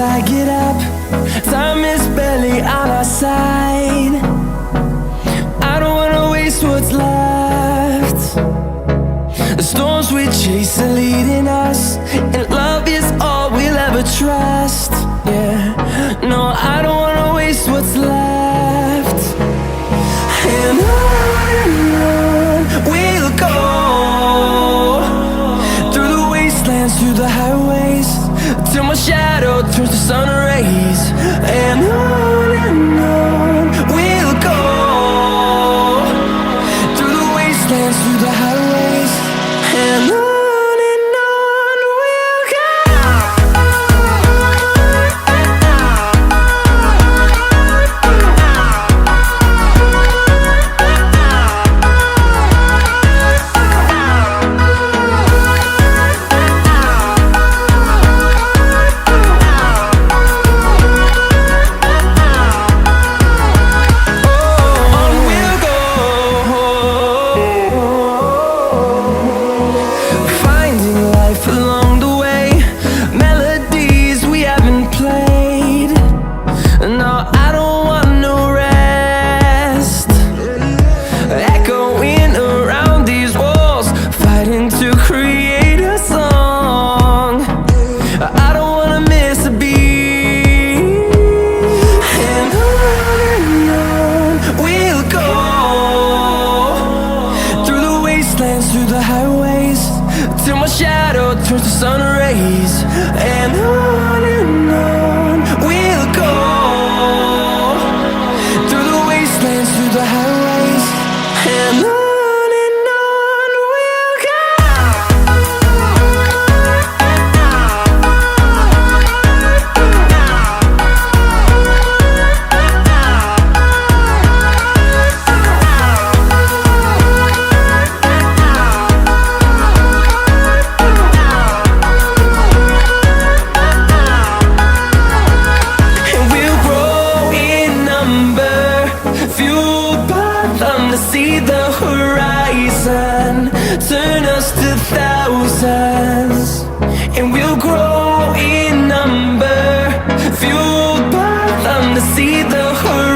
I get up. Time is barely on our side. I don't wanna waste what's left. The storms we chase are leading us, and love is all we'll ever trust. Yeah, no, I don't wanna waste what's left. And on we'll go, through the wastelands, through the highways, till my shadow turns to sun rays. And on we'll go, through the wastelands, through the highways, and on we'll go. Through the highways, till my shadow turns to sun rays. And on we'll go, through the wastelands, through the highways, and on. To see the horizon turn us to thousands, and we'll grow in number, fueled by them to see the horizon.